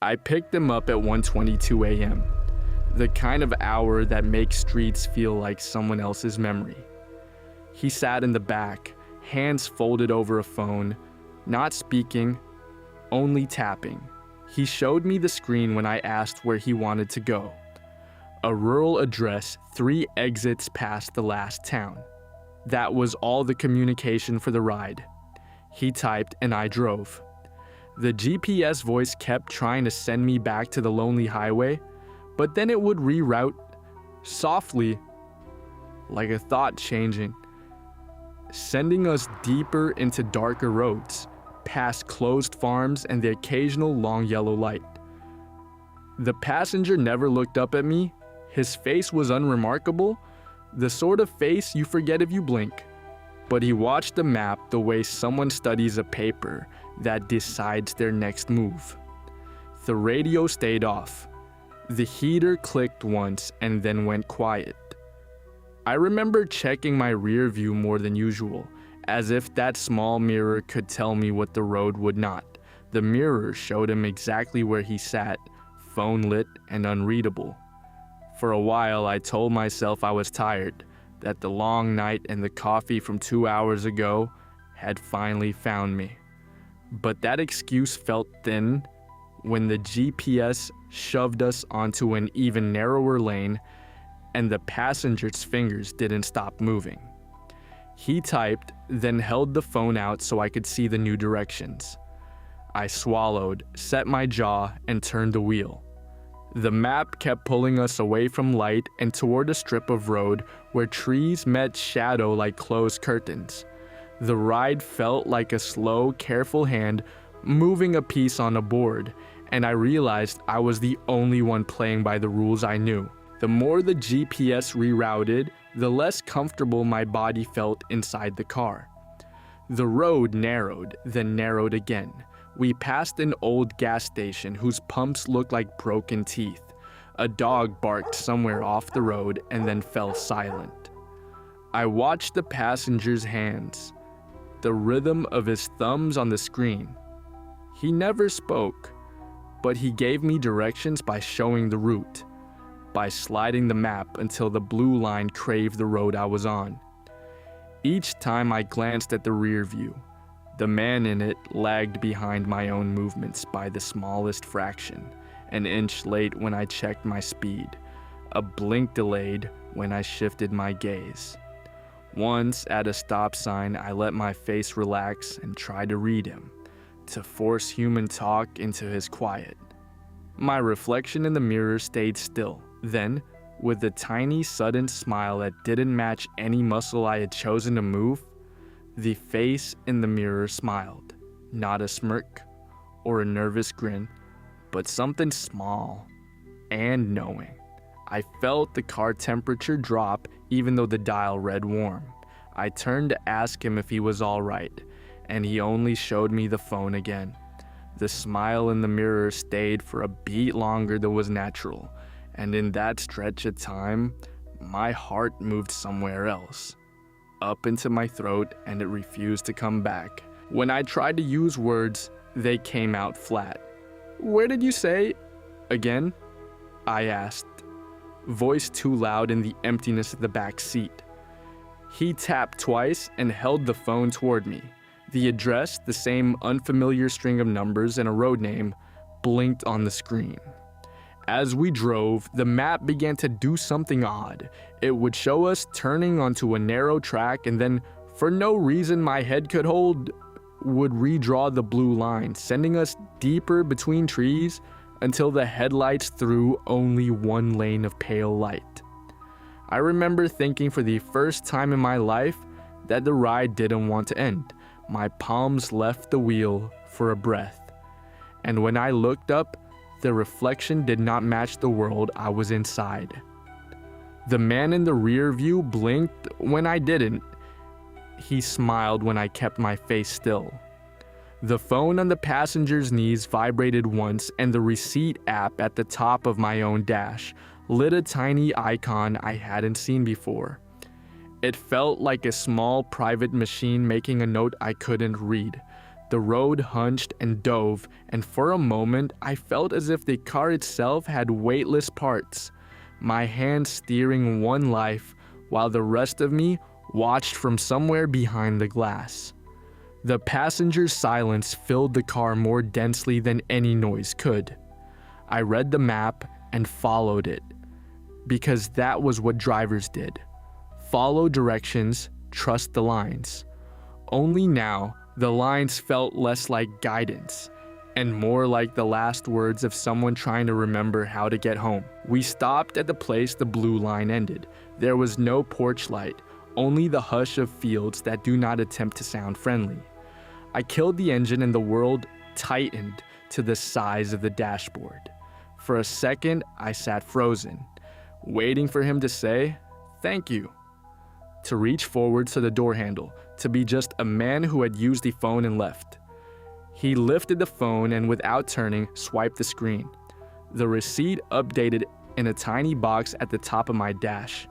I picked him up at 1:22 a.m., the kind of hour that makes streets feel like someone else's memory. He sat in the back, hands folded over a phone, not speaking, only tapping. He showed me the screen when I asked where he wanted to go. A rural address 3 exits past the last town. That was all the communication for the ride. He typed and I drove. The GPS voice kept trying to send me back to the lonely highway, but then it would reroute softly, like a thought changing, sending us deeper into darker roads, past closed farms and the occasional long yellow light. The passenger never looked up at me. His face was unremarkable, the sort of face you forget if you blink. But he watched the map the way someone studies a paper that decides their next move. The radio stayed off. The heater clicked once and then went quiet. I remember checking my rear view more than usual, as if that small mirror could tell me what the road would not. The mirror showed him exactly where he sat, phone lit and unreadable. For a while, I told myself I was tired, that the long night and the coffee from 2 hours ago had finally found me. But that excuse felt thin when the GPS shoved us onto an even narrower lane and the passenger's fingers didn't stop moving. He typed, then held the phone out so I could see the new directions. I swallowed, set my jaw, and turned the wheel. The map kept pulling us away from light and toward a strip of road where trees met shadow like closed curtains. The ride felt like a slow, careful hand moving a piece on a board, and I realized I was the only one playing by the rules I knew. The more the GPS rerouted, the less comfortable my body felt inside the car. The road narrowed, then narrowed again. We passed an old gas station whose pumps looked like broken teeth. A dog barked somewhere off the road and then fell silent. I watched the passenger's hands, the rhythm of his thumbs on the screen. He never spoke, but he gave me directions by showing the route, by sliding the map until the blue line craved the road I was on. Each time I glanced at the rear view, the man in it lagged behind my own movements by the smallest fraction, an inch late when I checked my speed, a blink delayed when I shifted my gaze. Once at a stop sign, I let my face relax and tried to read him, to force human talk into his quiet. My reflection in the mirror stayed still. Then, with a tiny sudden smile that didn't match any muscle I had chosen to move, the face in the mirror smiled. Not a smirk or a nervous grin, but something small and knowing. I felt the car temperature drop even though the dial read warm. I turned to ask him if he was all right, and he only showed me the phone again. The smile in the mirror stayed for a beat longer than was natural, and in that stretch of time, my heart moved somewhere else, up into my throat, and it refused to come back. When I tried to use words, they came out flat. "Where did you say?" "Again?" I asked, voice too loud in the emptiness of the back seat. He tapped twice and held the phone toward me. The address, the same unfamiliar string of numbers and a road name, blinked on the screen. As we drove, the map began to do something odd. It would show us turning onto a narrow track and then, for no reason my head could hold, would redraw the blue line, sending us deeper between trees until the headlights threw only one lane of pale light. I remember thinking for the first time in my life that the ride didn't want to end. My palms left the wheel for a breath, and when I looked up, the reflection did not match the world I was inside. The man in the rear view blinked when I didn't. He smiled when I kept my face still. The phone on the passenger's knees vibrated once, and the receipt app at the top of my own dash lit a tiny icon I hadn't seen before. It felt like a small private machine making a note I couldn't read. The road hunched and dove, and for a moment I felt as if the car itself had weightless parts, my hand steering one life while the rest of me watched from somewhere behind the glass. The passenger's silence filled the car more densely than any noise could. I read the map and followed it, because that was what drivers did. Follow directions, trust the lines. Only now, the lines felt less like guidance and more like the last words of someone trying to remember how to get home. We stopped at the place the blue line ended. There was no porch light, only the hush of fields that do not attempt to sound friendly. I killed the engine and the world tightened to the size of the dashboard. For a second, I sat frozen, waiting for him to say, "Thank you." To reach forward to the door handle, to be just a man who had used the phone and left. He lifted the phone and without turning, swiped the screen. The receipt updated in a tiny box at the top of my dash.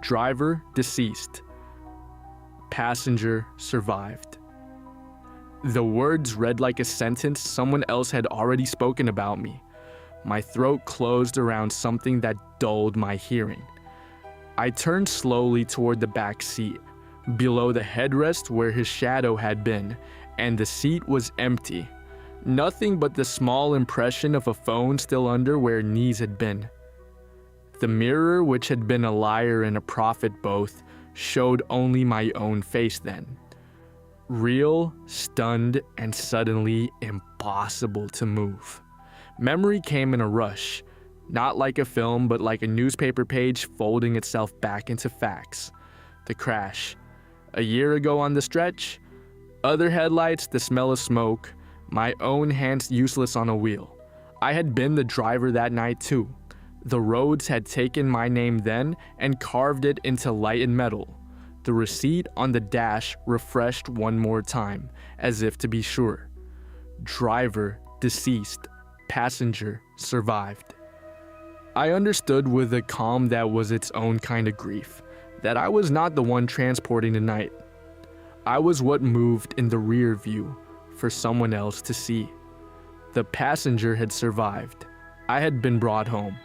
Driver deceased. Passenger survived. The words read like a sentence someone else had already spoken about me. My throat closed around something that dulled my hearing. I turned slowly toward the back seat, below the headrest where his shadow had been, and the seat was empty. Nothing but the small impression of a phone still under where knees had been. The mirror, which had been a liar and a prophet both, showed only my own face then. Real, stunned, and suddenly impossible to move. Memory came in a rush, not like a film, but like a newspaper page folding itself back into facts. The crash. A year ago on the stretch. Other headlights, the smell of smoke. My own hands useless on a wheel. I had been the driver that night too. The roads had taken my name then and carved it into light and metal. The receipt on the dash refreshed one more time, as if to be sure. Driver deceased. Passenger survived. I understood with a calm that was its own kind of grief, that I was not the one transporting the night. I was what moved in the rear view for someone else to see. The passenger had survived. I had been brought home.